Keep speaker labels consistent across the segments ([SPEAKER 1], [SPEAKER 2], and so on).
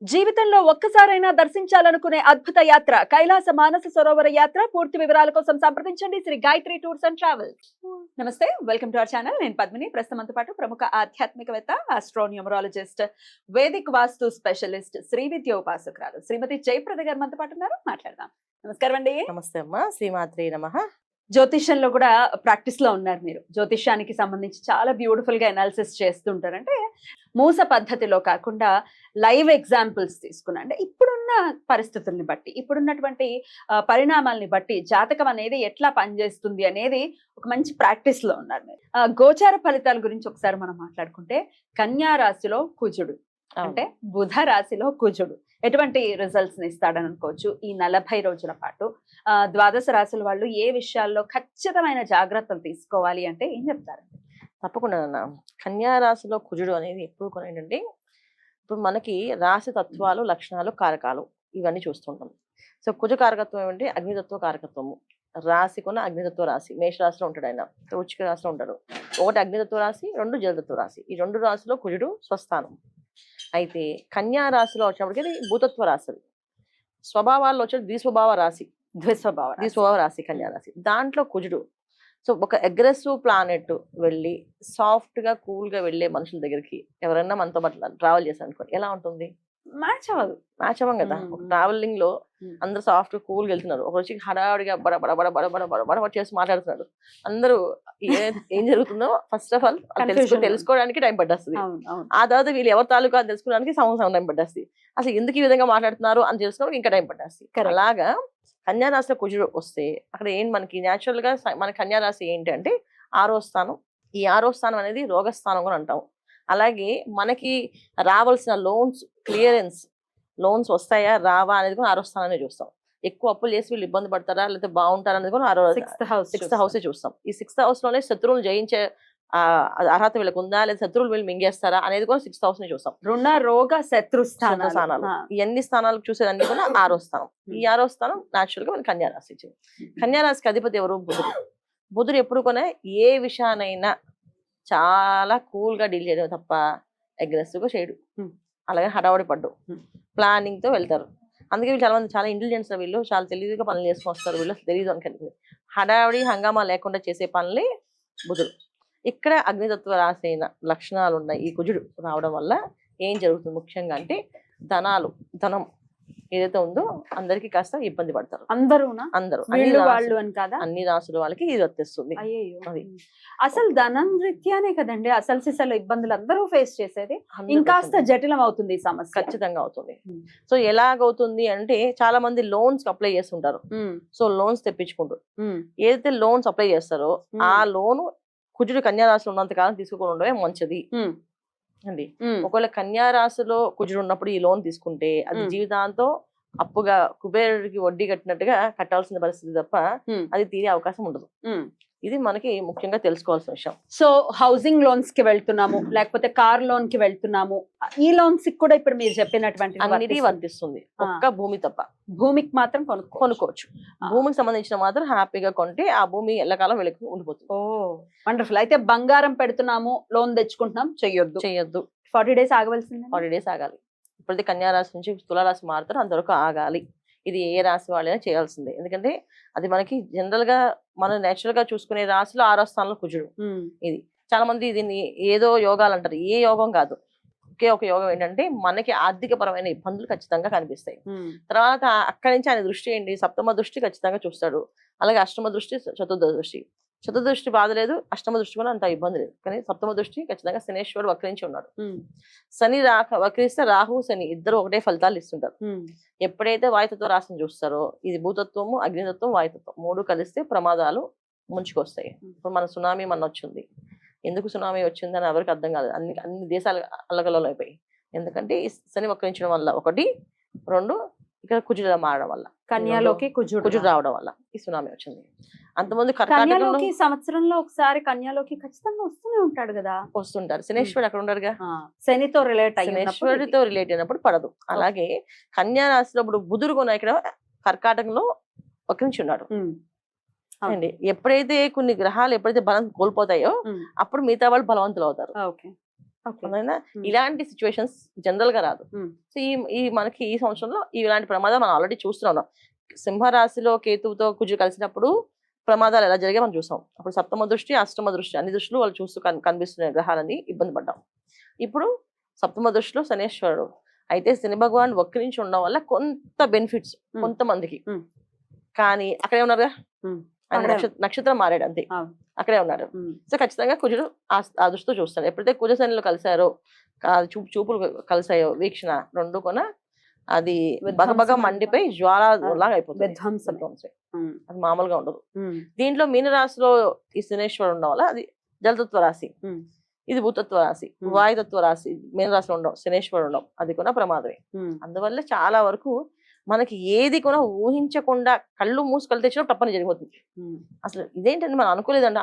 [SPEAKER 1] జీవితంలో ఒక్కసారైనా దర్శించాలనుకునే అద్భుత యాత్ర కైలాస మానస సరోవర యాత్ర. పూర్తి వివరాల కోసం సంప్రదించండి Shri Gayatri tours and travels. నమస్తే, వెల్కమ్ టు అవర్ ఛానల్. నేను పద్మిని. ప్రస్తుతంతో పాటు ప్రముఖ ఆధ్యాత్మికవేత్త, astronumerologist, Vedic vastu specialist, Shri Vidya ఉపాసకురాలు శ్రీమతి జయప్రద గారు మనతో పాటు ఉన్నారు. మాట్లాడదాం. నమస్కారం అండి.
[SPEAKER 2] నమస్తే అమ్మా. శ్రీమాత్రి నమః.
[SPEAKER 1] జ్యోతిష్యంలో కూడా ప్రాక్టీస్ లో ఉన్నారు మీరు. జ్యోతిష్యానికి సంబంధించి చాలా బ్యూటిఫుల్ గా అనాలిసిస్ చేస్తుంటారు. అంటే మూస పద్ధతిలో కాకుండా లైవ్ ఎగ్జాంపుల్స్ తీసుకున్నా, అంటే ఇప్పుడున్న పరిస్థితుల్ని బట్టి, ఇప్పుడున్నటువంటి పరిణామాల్ని బట్టి జాతకం అనేది ఎట్లా పనిచేస్తుంది అనేది ఒక మంచి ప్రాక్టీస్ లో ఉన్నారు మీరు. గోచార ఫలితాల గురించి ఒకసారి మనం మాట్లాడుకుంటే, కన్యా రాశిలో కుజుడు అంటే బుధ రాశిలో కుజుడు ఎటువంటి రిజల్ట్స్ ని ఇస్తాడని అనుకోవచ్చు ఈ 40 రోజుల పాటు. ద్వాదశ రాశుల వాళ్ళు ఏ విషయాల్లో ఖచ్చితమైన జాగ్రత్తలు తీసుకోవాలి అంటే ఏం చెప్తారు?
[SPEAKER 2] తప్పకుండా నాన్న. కన్యా రాశిలో కుజుడు అనేది ఎప్పుడు కూడా ఏంటంటే, ఇప్పుడు మనకి రాశి తత్వాలు, లక్షణాలు, కారకాలు ఇవన్నీ చూస్తుంటాం. సో కుజ కారకత్వం ఏమంటే అగ్నితత్వ కారకత్వము. రాశి కొన్న అగ్నితత్వ రాశి, మేష రాశిలో ఉంటాడు ఆయన, వృశ్చిక రాశిలో ఉంటాడు. ఒకటి అగ్నితత్వ రాశి, 2 జలతత్వ రాశి. ఈ 2 రాశిలో కుజుడు స్వస్థానం. అయితే కన్యా రాశిలో వచ్చినప్పటికీ ఇది భూతత్వ రాశి. స్వభావాల్లో వచ్చే ద్విస్వభావ రాశి, ద్విస్వభావ రాశి కన్యా రాశి. దాంట్లో కుజుడు సో ఒక అగ్రెసివ్ ప్లానెట్ వెళ్ళి సాఫ్ట్ గా కూల్ గా వెళ్ళే మనుషుల దగ్గరికి ఎవరైనా మనతో పాటు ట్రావెల్ చేశారు అనుకోండి, ఎలా ఉంటుంది?
[SPEAKER 1] మ్యాచ్ అవ్వదు.
[SPEAKER 2] మ్యాచ్ అవ్వం కదా. ట్రావెలింగ్ లో అందరూ సాఫ్ట్ గా కూల్ గా వెళ్తున్నారు, ఒక వచ్చి హడావిడిగా బడ బడ బడ బడ బడ బడ బడ చేసి మాట్లాడుతున్నాడు. అందరూ ఏం జరుగుతుందో ఫస్ట్ ఆఫ్ ఆల్ తెలుసుకోవడానికి టైం పట్టేస్తుంది. ఆ తర్వాత వీళ్ళు ఎవరి తాలూకా తెలుసుకోవడానికి సంవత్సరం టైం పట్టేస్తుంది. అసలు ఎందుకు ఈ విధంగా మాట్లాడుతున్నారు అని తెలుసుకోవడానికి ఇంకా టైం పట్టేస్తుంది. అలాగా కన్యా రాశిలో కుజుడు వస్తే అక్కడ ఏం మనకి న్యాచురల్ గా మన కన్యా రాశి ఏంటి అంటే 6వ స్థానం. ఈ 6వ స్థానం అనేది రోగస్థానం కూడా అంటాం. అలాగే మనకి రావాల్సిన లోన్స్ వస్తాయా రావా అనేది కూడా 6వ స్థానాన్ని చూస్తాం. ఎక్కువ అప్పులు చేసి వీళ్ళు ఇబ్బంది పడతారా లేకపోతే బాగుంటారా అనేది కూడా 6th హౌస్ చూస్తాం. ఈ 6th హౌస్ లోనే శత్రువులు జయించే అర్హత వీళ్ళకి ఉందా లేదా శత్రువులు వీళ్ళు మింగేస్తారా అనేది కూడా 6th హౌస్ ని చూస్తాం.
[SPEAKER 1] రుణ రోగ శత్రు స్థానాలు
[SPEAKER 2] ఈ అన్ని స్థానాలకు చూసేదాన్ని కూడా 6వ స్థానం. ఈ 6వ స్థానం న్యాచురల్ గా మన కన్యా రాశి ఇచ్చింది. కన్యా రాశికి అధిపతి ఎవరు? బుధుడు. బుధుడు ఎప్పుడు కొనే ఏ విషయానైనా చాలా కూల్ గా డీల్ చేయడం తప్ప అగ్రెసివ్ గా చేయడు. అలాగే హడావడి పడ్డు, ప్లానింగ్ తో వెళ్తారు. అందుకే వీళ్ళు చాలా మంది చాలా ఇంటెలిజెన్స్, వీళ్ళు చాలా తెలివిగా పనులు చేసుకొని వస్తారు. వీళ్ళు తెలియదు అనుకుంటుంది. హడావడి హంగామా లేకుండా చేసే పనులే బుధుడు. ఇక్కడ అగ్నితత్వ రాశి అయిన లక్షణాలు ఉన్నాయి ఈ కుజుడు రావడం వల్ల ఏం జరుగుతుంది ముఖ్యంగా అంటే, ధనం ఏదైతే ఉందో అందరికి కాస్త ఇబ్బంది పడతారు. అందరూ అన్ని రాసుల వాళ్ళకి ఇది వచ్చేస్తుంది.
[SPEAKER 1] అసలు ధనం రీత్యానే కదండి అసలు సిసలు ఇబ్బందులు అందరూ ఫేస్ చేసేది. ఇంకాస్త జటిలం అవుతుంది ఈ సమస్య.
[SPEAKER 2] ఖచ్చితంగా అవుతుంది. సో ఎలాగవుతుంది అంటే, చాలా మంది లోన్స్ అప్లై చేస్తుంటారు. సో లోన్స్ తెప్పించుకుంటారు. ఏదైతే లోన్స్ అప్లై చేస్తారో ఆ లోను కుజుడు కన్యా రాశిలో ఉన్నంత కాలం తీసుకోకుండా ఉండడమే మంచిది అండి. ఒకవేళ కన్యా రాశిలో కుజుడు ఉన్నప్పుడు ఈ లోన్ తీసుకుంటే అది జీవితాంతం అప్పుగా కుబేరుడికి వడ్డీ కట్టినట్టుగా కట్టాల్సిన పరిస్థితి తప్ప అది తీరే అవకాశం ఉండదు. ఇది మనకి ముఖ్యంగా తెలుసుకోవాల్సిన విషయం.
[SPEAKER 1] సో హౌసింగ్ లోన్స్ కి వెళ్తున్నాము, లేకపోతే కార్ లోన్ కి వెళ్తున్నాము, ఈ లోన్స్ కి కూడా ఇప్పుడు మీరు చెప్పినటువంటి
[SPEAKER 2] అన్నిటి వర్తిస్తుంది. ఒక్క భూమి తప్ప.
[SPEAKER 1] భూమికి మాత్రం కొనుక్కోవచ్చు.
[SPEAKER 2] భూమికి సంబంధించిన మాత్రం హ్యాపీగా కొంటే ఆ భూమి ఎల్లకాలం వెళ్ళకి ఉండిపోతుంది.
[SPEAKER 1] ఓ వండర్ఫుల్. అయితే బంగారం పెడుతున్నాము, లోన్ తెచ్చుకుంటున్నాం, చెయ్యొద్దు. 40 days ఆగవలసింది.
[SPEAKER 2] 40 days ఆగాలి. ఇప్పుడైతే కన్యా రాశి నుంచి తులారాశి మారుతారు, అంతవరకు ఆగాలి. ఇది ఏ రాశి వాళ్ళైనా చేయాల్సిందే. ఎందుకంటే అది మనకి జనరల్ గా మనం నేచురల్ గా చూసుకునే రాశిలో 6వ స్థానంలో కుజుడు. ఇది చాలా మంది దీన్ని ఏదో యోగాలు అంటారు. ఏ యోగం కాదు. ఒకే ఒక యోగం ఏంటంటే, మనకి ఆర్థిక పరమైన ఇబ్బందులు ఖచ్చితంగా కనిపిస్తాయి. తర్వాత అక్కడి నుంచి ఆయన దృష్టి ఏంటి? 7వ దృష్టి ఖచ్చితంగా చూస్తాడు. అలాగే 8వ దృష్టి, చతుర్థ దృష్టి బాధ లేదు, 8వ దృష్టి కూడా అంత ఇబ్బంది లేదు. కానీ 7వ దృష్టి ఖచ్చితంగా శనేశ్వరుడు వక్రించి ఉన్నాడు. శని వక్రిస్తే రాహు శని ఇద్దరు ఒకటే ఫలితాలు ఇస్తుంటారు. ఎప్పుడైతే వాయుతత్వ రాశిని చూస్తారో, ఇది భూతత్వము, అగ్నితత్వం, వాయుతత్వం 3 కలిస్తే ప్రమాదాలు ముంచుకొస్తాయి. ఇప్పుడు మన సునామీ వచ్చింది. ఎందుకు సునామీ వచ్చిందని ఎవరికి అర్థం కాదు. అన్ని దేశాలు అల్లకల్లో అయిపోయి. ఎందుకంటే శని వక్రించడం వల్ల 1, 2 ఇక్కడ కుజుడుగా మారడం వల్ల,
[SPEAKER 1] కన్యాలోకి కుజుడు
[SPEAKER 2] రావడం వల్ల ఈ సునామీ వచ్చింది. అంతమంది
[SPEAKER 1] సంవత్సరంలో ఒకసారి కన్యాలోకి ఖచ్చితంగా వస్తూనే ఉంటాడు కదా.
[SPEAKER 2] వస్తుంటారు. శనేశ్వరుడు అక్కడ ఉండరుగా.
[SPEAKER 1] శనితో
[SPEAKER 2] శనేశ్వరుడితో రిలేట్ అయినప్పుడు పడదు. అలాగే కన్యా రాశిలో ఇప్పుడు బుధుడు కొన ఇక్కడ కర్కాటకంలో వక్రించి ఉన్నాడు అండి. ఎప్పుడైతే కొన్ని గ్రహాలు ఎప్పుడైతే బలం కోల్పోతాయో అప్పుడు మిగతా వాళ్ళు బలవంతులు అవుతారు.
[SPEAKER 1] Okay.
[SPEAKER 2] అవునా?
[SPEAKER 1] Hmm.
[SPEAKER 2] ఇలాంటి సిచ్యువేషన్స్ జనరల్ గా రాదు.
[SPEAKER 1] Hmm.
[SPEAKER 2] సో ఈ మనకి ఈ సంవత్సరంలో ఇలాంటి ప్రమాదాలు మనం ఆల్రెడీ చూస్తున్నాం. సింహరాశిలో కేతువుతో కుజు కలిసినప్పుడు ప్రమాదాలు ఎలా జరిగాయి మనం చూసాం. అప్పుడు సప్తమ దృష్టి, అష్టమ దృష్టి అన్ని దృష్టిలు వాళ్ళు చూస్తూ కనిపిస్తున్న గ్రహాలని ఇబ్బంది పడ్డాం. ఇప్పుడు సప్తమ దృష్టిలో శనేశ్వరుడు. అయితే శని భగవాన్ వక్రించి ఉండడం వల్ల కొంత బెనిఫిట్స్ కొంతమందికి. కానీ అక్కడే ఉన్నారుగా, ఆయన నక్షత్రం మారాడు అంతే, అక్కడే ఉన్నారు. సో ఖచ్చితంగా కుజుడు ఆ దృష్టితో చూస్తాడు. ఎప్పుడైతే కుజ శనిలో కలిసారో, చూపులు కలిసాయో, వీక్షణ రెండు కొన అది బగబగ మండిపై జ్వాలలాగా అయిపోతుంది. అది మామూలుగా ఉండదు. దీంట్లో మీనరాశిలో ఈ శనేశ్వరుడు ఉండడం వల్ల అది జలతత్వ రాశి, ఇది భూతత్వ రాశి, వాయుతత్వ రాశి. మీనరాశిలో ఉండడం శనేశ్వరుడు ఉండడం అది కూడా ప్రమాదమే. అందువల్ల చాలా వరకు మనకి ఏది కూడా ఊహించకుండా కళ్ళు మూసుకొని తెచ్చినా తప్పని జరిగిపోతుంది. అసలు ఇదేంటంటే మనం అనుకోలేదండి,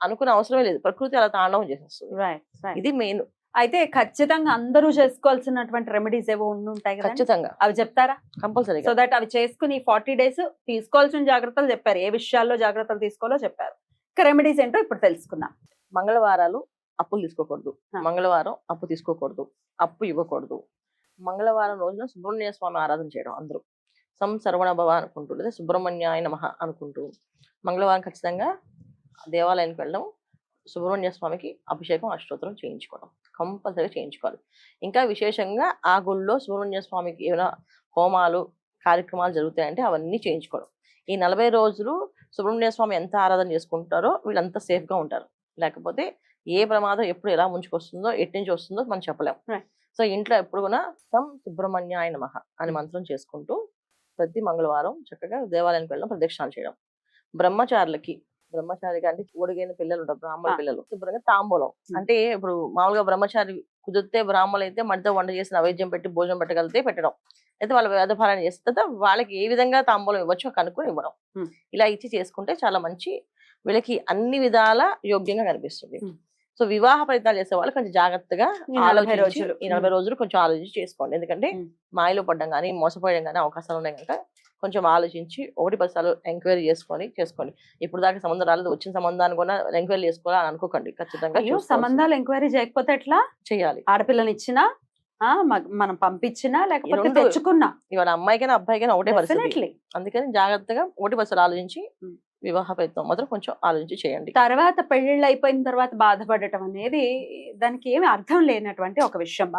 [SPEAKER 2] అనుకునే అవసరమే లేదు, ప్రకృతి అలా తాండవం చేసేస్తుంది. ఇది మెయిన్.
[SPEAKER 1] అయితే ఖచ్చితంగా అందరూ చేసుకోవాల్సినటువంటి రెమెడీస్ ఏవో ఉంటాయి కదా,
[SPEAKER 2] ఖచ్చితంగా
[SPEAKER 1] అవి చెప్తారా?
[SPEAKER 2] కంపల్సరీ.
[SPEAKER 1] సో దట్ అవి చేసుకుని 40 days తీసుకోవాల్సిన జాగ్రత్తలు చెప్పారు, ఏ విషయాల్లో జాగ్రత్తలు తీసుకోవాలో చెప్పారు. ఇక రెమెడీస్ ఏంటో ఇప్పుడు తెలుసుకుందాం.
[SPEAKER 2] మంగళవారాలు అప్పులు తీసుకోకూడదు, మంగళవారం అప్పు తీసుకోకూడదు, అప్పు ఇవ్వకూడదు. మంగళవారం రోజున సుబ్రహ్మణ్య స్వామి ఆరాధన చేయడం, అందరూ సర్వణ భవ అనుకుంటూ లేదా సుబ్రహ్మణ్యాయ నమః అనుకుంటూ మంగళవారం ఖచ్చితంగా దేవాలయానికి వెళ్ళడం, సుబ్రహ్మణ్య స్వామికి అభిషేకం అష్టోత్తరం చేయించుకోవడం కంపల్సరీగా చేయించుకోవాలి. ఇంకా విశేషంగా ఆ గుళ్ళో సుబ్రహ్మణ్య స్వామికి ఏమైనా హోమాలు కార్యక్రమాలు జరుగుతాయంటే అవన్నీ చేయించుకోవడం. ఈ 40 రోజులు సుబ్రహ్మణ్య స్వామి ఎంత ఆరాధన చేసుకుంటారో వీళ్ళంతా సేఫ్ గా ఉంటారు. లేకపోతే ఏ ప్రమాదం ఎప్పుడు ఎలా ముంచుకొస్తుందో, ఎట్టి నుంచి వస్తుందో మనం చెప్పలేం. సో ఇంట్లో ఎప్పుడు కూడా సుబ్రహ్మణ్యాయ నమః అని మంత్రం చేసుకుంటూ ప్రతి మంగళవారం చక్కగా దేవాలయానికి వెళ్ళడం, ప్రదక్షిణాలు చేయడం. బ్రహ్మచారికి అంటే ఓడిగైన పిల్లలు ఉంటారు, బ్రాహ్మణ పిల్లలు, శుభ్రంగా తాంబూలం. అంటే ఇప్పుడు మామూలుగా బ్రహ్మచారి కుదిరితే బ్రాహ్మణులు అయితే మడితో వంట చేసి నైవేద్యం పెట్టి భోజనం పెట్టగలిగితే పెట్టడం, అయితే వాళ్ళ వేదపారాయణ చేసిన తర్వాత వాళ్ళకి ఏ విధంగా తాంబూలం ఇవ్వచ్చో కనుక్కొని ఇవ్వడం. ఇలా ఇచ్చి చేసుకుంటే చాలా మంచి, వీళ్ళకి అన్ని విధాల యోగ్యంగా కనిపిస్తుంది. సో వివాహ ప్రయత్నాలు చేసే వాళ్ళు కొంచెం జాగ్రత్తగా ఆలోచించి ఈ 40 రోజులు కొంచెం ఆలోచించి చేసుకోండి. ఎందుకంటే మాయలో పడ్డం కానీ మోసపోయడం కానీ అవకాశాలు ఉన్నాయి కనుక కొంచెం ఆలోచించి 1-10 సార్లు ఎంక్వైరీ చేసుకోండి. ఇప్పుడు దాకా సంబంధం రాలేదు, వచ్చిన సంబంధాన్ని కూడా ఎంక్వైరీ చేసుకోవాలని అనుకోకండి. ఖచ్చితంగా
[SPEAKER 1] సంబంధాలు ఎంక్వైరీ చేయకపోతే ఎట్లా చేయాలి? ఆడపిల్లని ఇచ్చినా మనం పంపించినా లేకపోతే తెచ్చుకున్నా
[SPEAKER 2] ఇవాళ అమ్మాయికైనా అబ్బాయికైనా ఒకటే పరిస్థితి. అందుకని జాగ్రత్తగా 1-10 సార్లు ఆలోచించి వివాహ ప్రయత్నం మాత్రం కొంచెం ఆలోచించి చేయండి.
[SPEAKER 1] తర్వాత పెళ్లిళ్ళు అయిపోయిన తర్వాత బాధపడటం అనేది దానికి ఏమి అర్థం లేనటువంటి ఒక విషయం.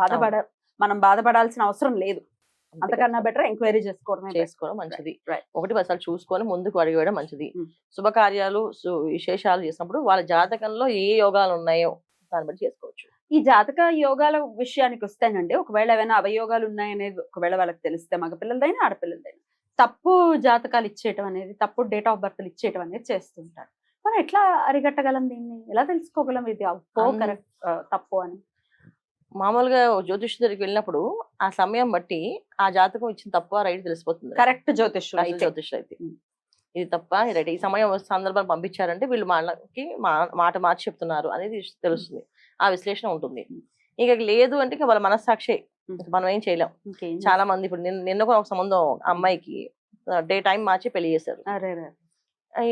[SPEAKER 1] మనం బాధపడాల్సిన అవసరం లేదు. అంతకన్నా బెటర్ ఎంక్వైరీ చేసుకోవడం
[SPEAKER 2] మంచిది. 1-10 సార్లు చూసుకొని ముందుకు అడిగేయడం మంచిది. శుభకార్యాలు విశేషాలు చేసినప్పుడు వాళ్ళ జాతకంలో ఏ యోగాలు ఉన్నాయో దాన్ని బట్టి చేసుకోవచ్చు.
[SPEAKER 1] ఈ జాతక యోగాల విషయానికి వస్తేనండి, ఒకవేళ ఏమైనా అవయోగాలు ఉన్నాయనేది ఒకవేళ వాళ్ళకి తెలిస్తే, మగపిల్లలదైనా ఆడపిల్లలదైనా తప్పు జాతకాలు ఇచ్చేయటం అనేది, తప్పు డేట్ ఆఫ్ బర్త్ ఇచ్చేయటం అనేది చేస్తుంటారు. మనం ఎట్లా అరిగట్టగలం దీన్ని? ఎలా తెలుసుకోగలం ఇది కరెక్ట్ తప్పు అని?
[SPEAKER 2] మామూలుగా జ్యోతిష్ దగ్గరికి వెళ్ళినప్పుడు ఆ సమయం బట్టి ఆ జాతకం ఇచ్చిన తప్ప రైట్ తెలిసిపోతుంది.
[SPEAKER 1] కరెక్ట్ జ్యోతిష్యులు
[SPEAKER 2] అయితే ఇది తప్ప రైట్, ఈ సమయం సందర్భాన్ని పంపించారంటే వీళ్ళు మనకి మాట మార్చి చెప్తున్నారు అనేది తెలుస్తుంది. ఆ విశ్లేషణ ఉంటుంది. ఇక లేదు అంటే ఇక వాళ్ళ మనస్సాక్షి, మనం ఏం చేయలేం. చాలా మంది ఇప్పుడు నిన్న ఒక సంబంధం అమ్మాయికి డే టైం మార్చి పెళ్లి చేశారు.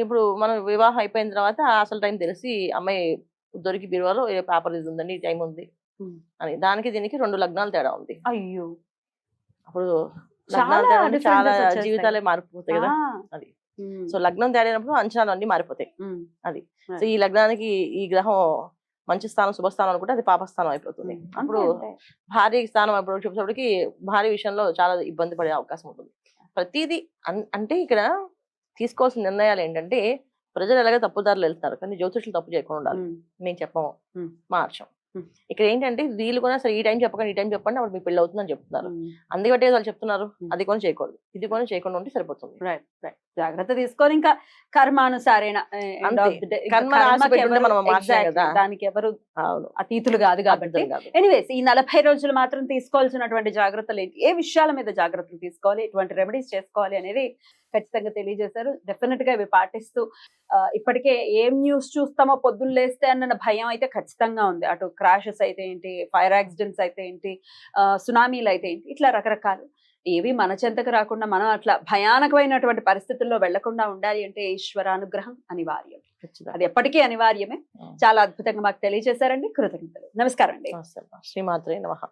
[SPEAKER 2] ఇప్పుడు మనం వివాహం అయిపోయిన తర్వాత అసలు టైం తెలిసి అమ్మాయి దొరికి బీరువాలో పేపర్ ఇది ఉందండి, ఈ టైం ఉంది అని. దానికి దీనికి 2 లగ్నాలు తేడా ఉంది.
[SPEAKER 1] అయ్యో,
[SPEAKER 2] అప్పుడు లగ్నాలు తేడా చాలా జీవితాలే మారిపోతాయి కదా అది. సో లగ్నం తేడినప్పుడు అంచనాలు అన్ని మారిపోతాయి అది. సో ఈ లగ్నానికి ఈ గ్రహం మంచి స్థానం, శుభస్థానం అనుకుంటే అది పాపస్థానం అయిపోతుంది. అప్పుడు భారీ స్థానం అప్పుడు చూసేప్పటికి భారీ విషయంలో చాలా ఇబ్బంది పడే అవకాశం ఉంటుంది. ప్రతిదీ అంటే ఇక్కడ తీసుకోవాల్సిన నిర్ణయాలు ఏంటంటే, ప్రజలు ఎలాగ తప్పుదారులు వెళ్తున్నారు కానీ జ్యోతిషులు తప్పు చేయకుండా ఉండాలి. మేము చెప్పము, మార్చం. ఇక్కడ ఏంటంటే వీళ్ళు కూడా సరే ఈ టైం చెప్పకండి, ఈ టైం చెప్పండి, అప్పుడు మీ పెళ్లి అవుతుందని చెప్తున్నారు. అందుకంటే వాళ్ళు చెప్తున్నారు అది కూడా చేయకూడదు, ఇది కూడా చేయకుండా ఉంటే సరిపోతుంది.
[SPEAKER 1] జాగ్రత్త తీసుకొని ఇంకా కర్మానుసారేణ దానికి ఎవరు అతీతులు కాదు కాబట్టి. ఎనీవేస్, ఈ 40 రోజులు మాత్రం తీసుకోవాల్సినటువంటి జాగ్రత్తలు ఏంటి, ఏ విషయాల మీద జాగ్రత్తలు తీసుకోవాలి, ఎటువంటి రెమెడీస్ చేసుకోవాలి అనేది ఖచ్చితంగా తెలియజేశారు. డెఫినెట్ గా ఇవి పాటిస్తూ ఇప్పటికే ఏం న్యూస్ చూస్తామో పొద్దున్న లేస్తే అన్న భయం అయితే ఖచ్చితంగా ఉంది. అటు క్రాషెస్ అయితే ఏంటి, ఫైర్ యాక్సిడెంట్స్ అయితే ఏంటి, సునామీలు అయితే ఏంటి, ఇట్లా రకరకాలు ఏవి మన చెంతకు రాకుండా మనం అట్లా భయానకమైనటువంటి పరిస్థితుల్లో వెళ్లకుండా ఉండాలి అంటే ఈశ్వరానుగ్రహం అనివార్యం.
[SPEAKER 2] ఖచ్చితంగా.
[SPEAKER 1] అది ఎప్పటికీ అనివార్యమే. చాలా అద్భుతంగా మాకు తెలియజేశారండి. కృతజ్ఞతలు. నమస్కారం అండి.
[SPEAKER 2] నమస్తే అమ్మా. శ్రీమాత్రే నమః.